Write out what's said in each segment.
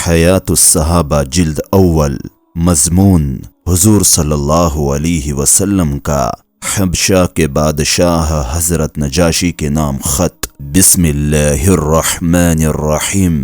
حیات الصحابہ جلد اول۔ مضمون: حضور صلی اللہ علیہ وسلم کا حبشہ کے بادشاہ حضرت نجاشی کے نام خط۔ بسم اللہ الرحمن الرحیم۔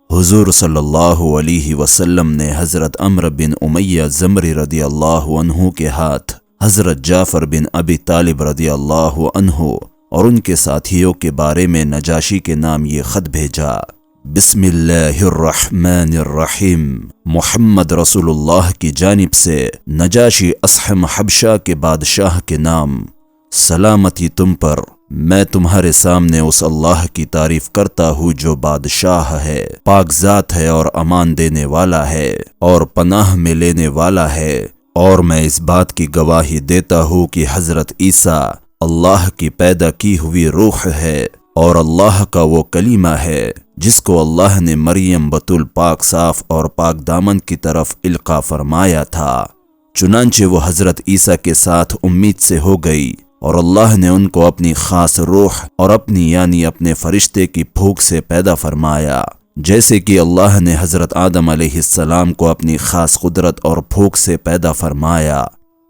حضور صلی اللہ علیہ وسلم نے حضرت عمرو بن امیہ زمری رضی اللہ عنہ کے ہاتھ حضرت جعفر بن ابی طالب رضی اللہ عنہ اور ان کے ساتھیوں کے بارے میں نجاشی کے نام یہ خط بھیجا۔ بسم اللہ الرحمن الرحیم۔ محمد رسول اللہ کی جانب سے نجاشی اصحم حبشہ کے بادشاہ کے نام، سلامتی تم پر۔ میں تمہارے سامنے اس اللہ کی تعریف کرتا ہوں جو بادشاہ ہے، پاک ذات ہے اور امان دینے والا ہے اور پناہ میں لینے والا ہے، اور میں اس بات کی گواہی دیتا ہوں کہ حضرت عیسیٰ اللہ کی پیدا کی ہوئی روح ہے اور اللہ کا وہ کلمہ ہے جس کو اللہ نے مریم بطول پاک صاف اور پاک دامن کی طرف القا فرمایا تھا۔ چنانچہ وہ حضرت عیسیٰ کے ساتھ امید سے ہو گئی اور اللہ نے ان کو اپنی خاص روح اور اپنی یعنی اپنے فرشتے کی پھونک سے پیدا فرمایا، جیسے کہ اللہ نے حضرت آدم علیہ السلام کو اپنی خاص قدرت اور پھونک سے پیدا فرمایا۔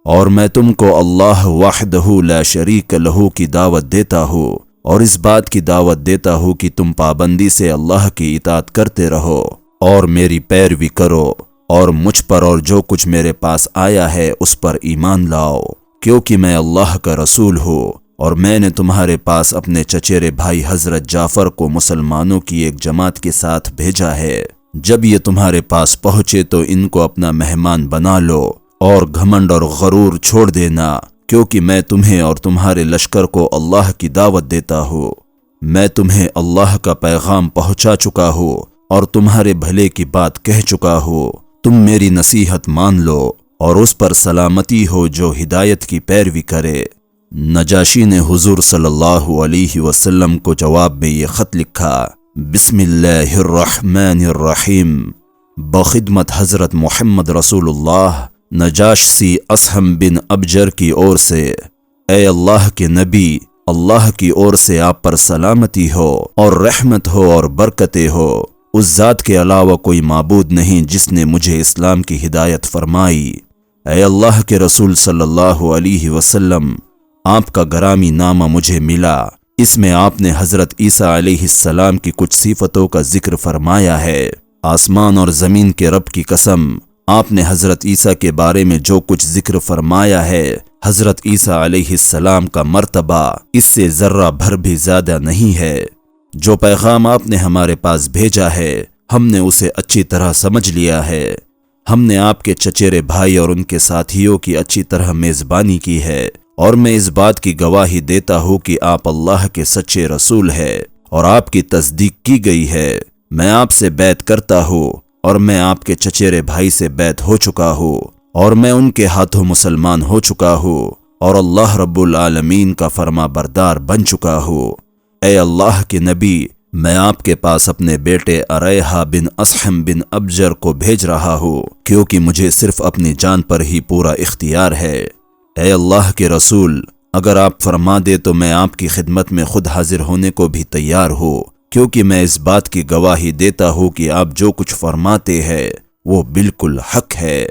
اور میں تم کو اللہ وحدہ لا شریک لہ کی دعوت دیتا ہوں اور اس بات کی دعوت دیتا ہوں کہ تم پابندی سے اللہ کی اطاعت کرتے رہو اور میری پیروی کرو اور مجھ پر اور جو کچھ میرے پاس آیا ہے اس پر ایمان لاؤ، کیونکہ میں اللہ کا رسول ہوں اور میں نے تمہارے پاس اپنے چچیرے بھائی حضرت جعفر کو مسلمانوں کی ایک جماعت کے ساتھ بھیجا ہے۔ جب یہ تمہارے پاس پہنچے تو ان کو اپنا مہمان بنا لو اور گھمنڈ اور غرور چھوڑ دینا، کیونکہ میں تمہیں اور تمہارے لشکر کو اللہ کی دعوت دیتا ہوں۔ میں تمہیں اللہ کا پیغام پہنچا چکا ہوں اور تمہارے بھلے کی بات کہہ چکا ہوں۔ تم میری نصیحت مان لو اور اس پر سلامتی ہو جو ہدایت کی پیروی کرے۔ نجاشی نے حضور صلی اللہ علیہ وسلم کو جواب میں یہ خط لکھا: بسم اللہ الرحمن الرحیم۔ بخدمت حضرت محمد رسول اللہ نجاشی اصحم بن ابجر کی اور سے، اے اللہ کے نبی، اللہ کی اور سے آپ پر سلامتی ہو اور رحمت ہو اور برکتیں ہو۔ اس ذات کے علاوہ کوئی معبود نہیں جس نے مجھے اسلام کی ہدایت فرمائی۔ اے اللہ کے رسول صلی اللہ علیہ وسلم، آپ کا گرامی نامہ مجھے ملا، اس میں آپ نے حضرت عیسیٰ علیہ السلام کی کچھ صفتوں کا ذکر فرمایا ہے۔ آسمان اور زمین کے رب کی قسم، آپ نے حضرت عیسیٰ کے بارے میں جو کچھ ذکر فرمایا ہے، حضرت عیسیٰ علیہ السلام کا مرتبہ اس سے ذرہ بھر بھی زیادہ نہیں ہے۔ جو پیغام آپ نے ہمارے پاس بھیجا ہے ہم نے اسے اچھی طرح سمجھ لیا ہے۔ ہم نے آپ کے چچیرے بھائی اور ان کے ساتھیوں کی اچھی طرح میزبانی کی ہے، اور میں اس بات کی گواہی دیتا ہوں کہ آپ اللہ کے سچے رسول ہیں اور آپ کی تصدیق کی گئی ہے۔ میں آپ سے بیعت کرتا ہوں اور میں آپ کے چچیرے بھائی سے بیعت ہو چکا ہوں اور میں ان کے ہاتھوں مسلمان ہو چکا ہوں اور اللہ رب العالمین کا فرما بردار بن چکا ہوں۔ اے اللہ کے نبی، میں آپ کے پاس اپنے بیٹے اریحہ بن اصحم بن ابجر کو بھیج رہا ہوں، کیونکہ مجھے صرف اپنی جان پر ہی پورا اختیار ہے۔ اے اللہ کے رسول، اگر آپ فرما دے تو میں آپ کی خدمت میں خود حاضر ہونے کو بھی تیار ہوں، کیونکہ میں اس بات کی گواہی دیتا ہوں کہ آپ جو کچھ فرماتے ہیں وہ بالکل حق ہے۔